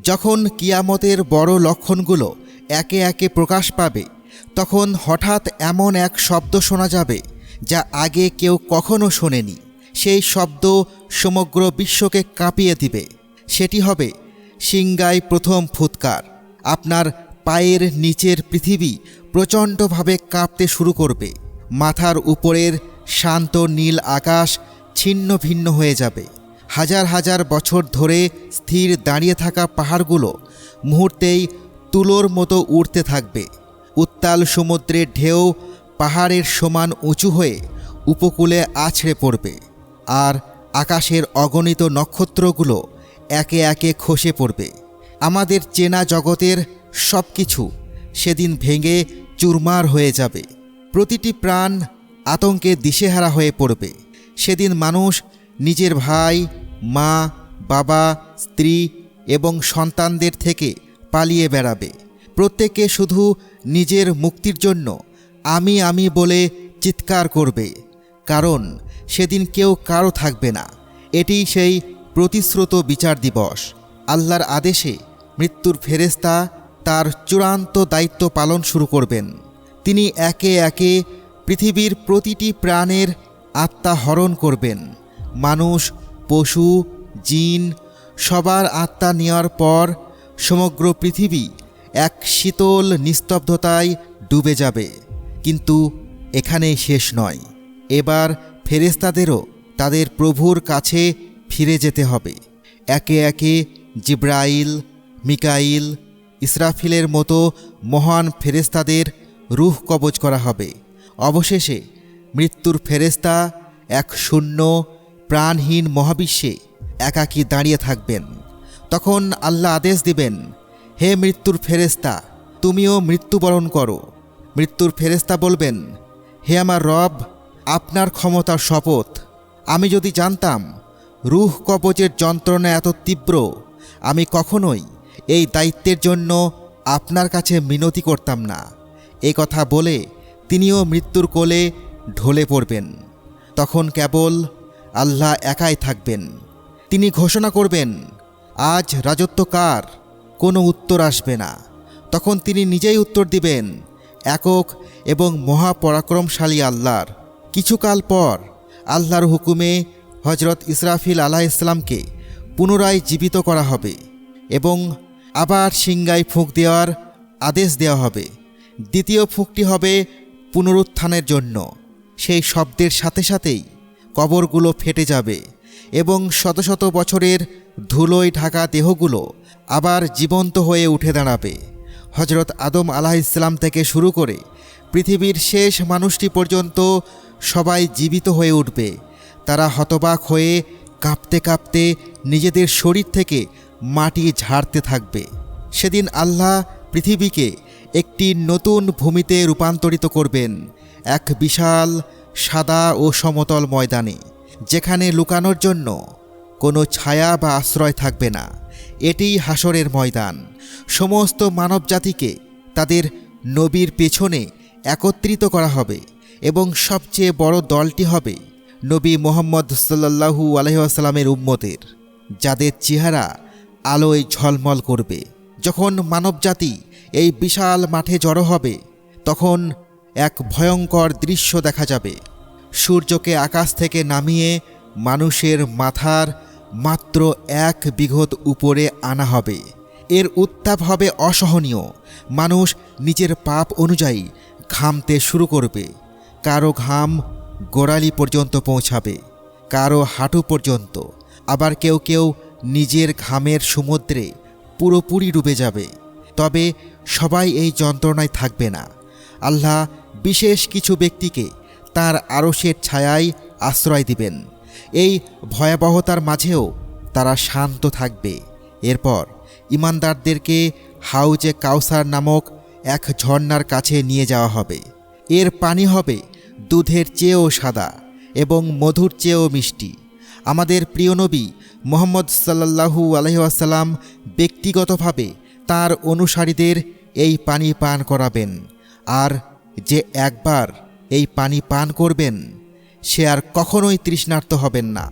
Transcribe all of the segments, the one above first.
যখন কিয়ামতের বড় লক্ষণগুলো একে একে প্রকাশ পাবে, তখন হঠাৎ এমন এক শব্দ শোনা যাবে যা আগে কেউ কখনো শোনেনি। সেই শব্দ সমগ্র বিশ্বকে কাঁপিয়ে দিবে। সেটি হবে সিংগায় প্রথম ফুৎকার। আপনার পায়ের নিচের পৃথিবী প্রচণ্ডভাবে কাঁপতে শুরু করবে। মাথার উপরের শান্ত নীল আকাশ ছিন্ন ভিন্ন হয়ে যাবে। হাজার হাজার বছর ধরে স্থির দাঁড়িয়ে থাকা পাহাড়গুলো মুহূর্তেই তুলোর মতো উড়তে থাকবে। উত্তাল সমুদ্রের ঢেউ পাহাড়ের সমান উঁচু হয়ে উপকূলে আছড়ে পড়বে, আর আকাশের অগণিত নক্ষত্রগুলো একে একে খসে পড়বে। আমাদের চেনা জগতের সব কিছু সেদিন ভেঙে চুরমার হয়ে যাবে। প্রতিটি প্রাণ আতঙ্কে দিশেহারা হয়ে পড়বে। সেদিন মানুষ নিজের ভাই, মা, বাবা, স্ত্রী এবং সন্তানদের থেকে পালিয়ে বেড়াবে। প্রত্যেকে শুধু নিজের মুক্তির জন্য আমি আমি বলে চিৎকার করবে, কারণ সেদিন কেউ কারো থাকবে না। এটিই সেই প্রতিশ্রুত বিচার দিবস। আল্লাহর আদেশে মৃত্যুর ফেরেশতা তার চূড়ান্ত দায়িত্ব পালন শুরু করবেন। তিনি একে একে পৃথিবীর প্রতিটি প্রাণের আত্মা হরণ করবেন। মানুষ, পশু, জিন সবার আত্মা নেওয়ার পর সমগ্র পৃথিবী এক শীতল নিস্তব্ধতায় ডুবে যাবে। কিন্তু এখানেই শেষ নয়। এবার ফেরেশতাদেরও তাদের প্রভুর কাছে ফিরে যেতে হবে। একে একে জিব্রাইল, মিকাইল, ইসরাফিলের মতো মহান ফেরেশতাদের রূহ কবজ করা হবে। অবশেষে মৃত্যুর ফেরেশতা এক শূন্য প্রাণহীন মহাবিশ্বে একাকী দাঁড়িয়ে থাকবেন। তখন আল্লাহ আদেশ দিবেন, হে মৃত্যুর ফেরেশতা, তুমিও মৃত্যুবরণ করো। মৃত্যুর ফেরেশতা বলবেন, হে আমার রব, আপনার ক্ষমতার শপথ, আমি যদি জানতাম রূহ কবজের যন্ত্রণা এত তীব্র, আমি কখনোই এই দায়িত্বের জন্য আপনার কাছে মিনতি করতাম না। এ কথা বলে তিনিও মৃত্যুর কোলে ঢলে পড়বেন। তখন কেবল আল্লাহ একাই থাকবেন। তিনি ঘোষণা করবেন, আজ রাজত্ব কার? কোনো উত্তর আসবে না। তখন তিনি নিজেই উত্তর দিবেন, একক এবং মহাপরাক্রমশালী আল্লাহর। কিছুকাল পর আল্লাহর হুকুমে হজরত ইসরাফিল আলাইহিসসালামকে পুনরায় জীবিত করা হবে এবং আবার সিংগায় ফুঁক দেওয়ার আদেশ দেওয়া হবে। দ্বিতীয় ফুঁকটি হবে পুনরুত্থানের জন্য। সেই শব্দের সাথে সাথেই কবরগুলো ফেটে যাবে এবং শত শত বছরের ধুলোয় ঢাকা দেহগুলো আবার জীবন্ত হয়ে উঠে দাঁড়াবে। হজরত আদম আলাইহিসসালাম থেকে শুরু করে পৃথিবীর শেষ মানুষটি পর্যন্ত সবাই জীবিত হয়ে উঠবে। তারা হতবাক হয়ে কাঁপতে কাঁপতে নিজেদের শরীর থেকে মাটি ঝাড়তে থাকবে। সেদিন আল্লাহ পৃথিবীকে একটি নতুন ভূমিতে রূপান্তরিত করবেন, এক বিশাল সাদা ও সমতল ময়দানে, যেখানে লুকানোর জন্য কোনো ছায়া বা আশ্রয় থাকবে না। এটিই হাসরের ময়দান। সমস্ত মানবজাতিকে তাদের নবীর পেছনে একত্রিত করা হবে এবং সবচেয়ে বড় দলটি হবে নবী মুহাম্মদ সাল্লাল্লাহু আলাইহি ওয়াসাল্লামের উম্মতের, যাদের চেহারা আলোয় ঝলমল করবে। যখন মানবজাতি এই বিশাল মাঠে জড়ো হবে, তখন এক ভয়ঙ্কর দৃশ্য দেখা যাবে। সূর্যকে আকাশ থেকে নামিয়ে মানুষের মাথার মাত্র 1 বিঘত উপরে আনা হবে। এর উত্তাপ হবে অসহনীয়। মানুষ নিজের পাপ অনুযায়ী ঘামতে শুরু করবে। কারো ঘাম গোড়ালি পর্যন্ত পৌঁছাবে, কারো হাঁটু পর্যন্ত, আবার কেউ কেউ নিজের ঘামের সমুদ্রে পুরোপুরি ডুবে যাবে। তবে সবাই এই যন্ত্রণায় থাকবে না। আল্লাহ বিশেষ কিছু ব্যক্তিকে তার আরশের ছায়ায় আশ্রয় দিবেন। এই ভয়াবহতার মাঝেও তারা শান্ত থাকবে। এরপর ঈমানদারদেরকে হাউজে কাউসার নামক এক ঝর্ণার কাছে নিয়ে যাওয়া হবে। এর পানি হবে দুধের চেয়েও সাদা এবং মধুর চেয়েও মিষ্টি। আমাদের প্রিয় নবী মুহাম্মদ সাল্লাল্লাহু আলাইহি ওয়াসাল্লাম ব্যক্তিগতভাবে তার অনুসারীদের এই পানি পান করাবেন, আর যে একবার এই পানি পান করবেন সে আর কখনোই তৃষ্ণার্ত হবেন না।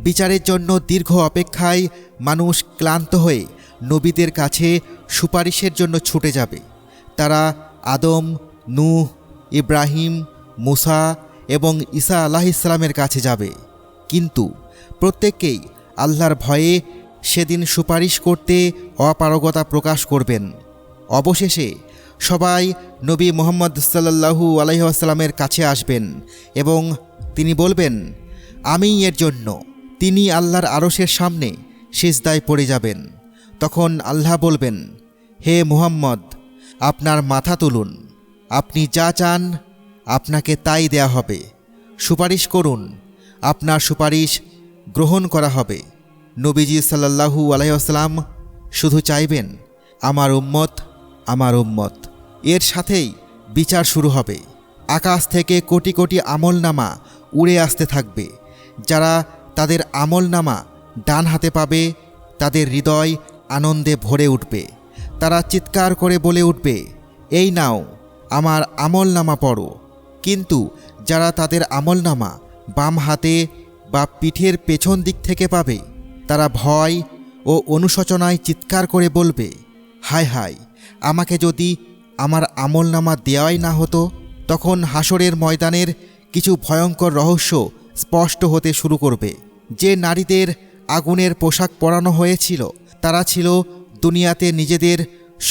বিচারের জন্য দীর্ঘ অপেক্ষায় মানুষ ক্লান্ত হয়ে নবীদের কাছে সুপারিশের জন্য ছুটে যাবে। তারা আদম, নূহ, ইব্রাহিম, মুসা এবং ঈসা আলাইহিসসালামের কাছে যাবে, কিন্তু প্রত্যেককেই আল্লাহর ভয়ে সেদিন সুপারিশ করতে অপারগতা প্রকাশ করবেন। অবশেষে সবাই নবী মুহাম্মদ সাল্লাল্লাহু আলাইহি ওয়াসাল্লামের কাছে আসবেন এবং তিনি বলবেন, আমিই এর জন্য। তিনি আল্লাহর আরশের সামনে সিজদায় পড়ে যাবেন। তখন আল্লাহ বলবেন, হে মুহাম্মদ, আপনার মাথা তুলুন, আপনি যা চান আপনাকে তাই দেয়া হবে। সুপারিশ করুন, আপনার সুপারিশ গ্রহণ করা হবে। নবীজি সাল্লাল্লাহু আলাইহি ওয়াসাল্লাম শুধু চাইবেন, আমার উম্মত, আমার উম্মত। এর সাথেই বিচার শুরু হবে। আকাশ থেকে কোটি কোটি আমলনামা উড়ে আসতে থাকবে। যারা তাদের আমলনামা ডান হাতে পাবে তাদের হৃদয় আনন্দে ভরে উঠবে। তারা চিৎকার করে বলে উঠবে, এই নাও আমার আমলনামা পড়ো। কিন্তু যারা তাদের আমলনামা বাম হাতে বা পিঠের পেছন দিক থেকে পাবে তারা ভয় ও অনুশোচনায় চিৎকার করে বলবে, হায় হায়, আমাকে যদি আমার আমলনামা দেওয়াই না হতো। তখন হাসরের ময়দানের কিছু ভয়ঙ্কর রহস্য স্পষ্ট হতে শুরু করবে। যে নারীদের আগুনের পোশাক পরানো হয়েছিল তারা ছিল দুনিয়াতে নিজেদের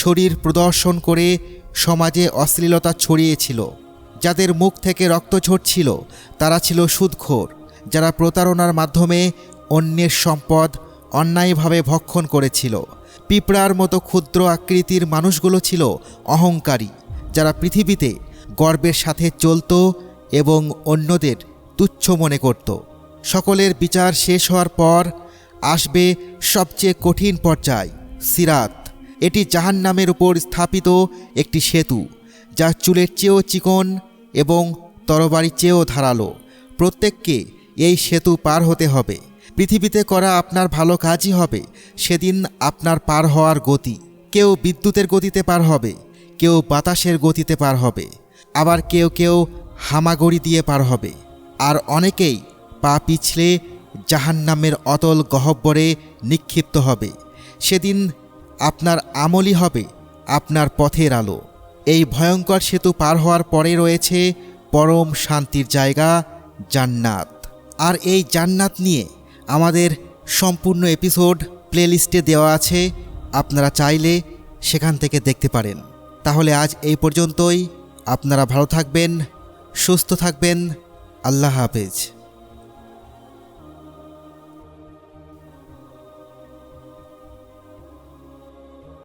শরীর প্রদর্শন করে সমাজে অশ্লীলতা ছড়িয়েছিল। যাদের মুখ থেকে রক্ত ঝরছিল তারা ছিল সুদখোর, যারা প্রতারণার মাধ্যমে অন্যের সম্পদ অন্যায়ভাবে ভক্ষণ করেছিল। পিঁপড়ার মতো ক্ষুদ্র আকৃতির মানুষগুলো ছিল অহংকারী, যারা পৃথিবীতে গর্বের সাথে চলত এবং অন্যদের তুচ্ছ মনে করত। সকলের বিচার শেষ হওয়ার পর আসবে সবচেয়ে কঠিন পর্যায়, সিরাত। এটি জাহান্নামের উপর স্থাপিত একটি সেতু, যা চুলের চেয়েও চিকন এবং তরবারির চেয়েও ধারালো। প্রত্যেককে এই সেতু পার হতে হবে। পৃথিবীতে করা আপনার ভালো কাজই হবে সেদিন আপনার পার হওয়ার গতি। কেউ বিদ্যুতের গতিতে পার হবে, কেউ বাতাসের গতিতে পার হবে, আবার কেউ কেউ হামাগুড়ি দিয়ে পার হবে, আর অনেকেই পা পিছলে জাহান্নামের অতল গহ্বরে নিক্ষিপ্ত হবে। সেদিন আপনার আমলই হবে আপনার পথের আলো। এই ভয়ঙ্কর সেতু পার হওয়ার পরে রয়েছে পরম শান্তির জায়গা, জান্নাত। আর এই জান্নাত নিয়ে আমাদের সম্পূর্ণ এপিসোড প্লেলিস্টে দেওয়া আছে, আপনারা চাইলে সেখান থেকে দেখতে পারেন। তাহলে আজ এই পর্যন্তই। আপনারা ভালো থাকবেন, সুস্থ থাকবেন। আল্লাহ হাফেজ।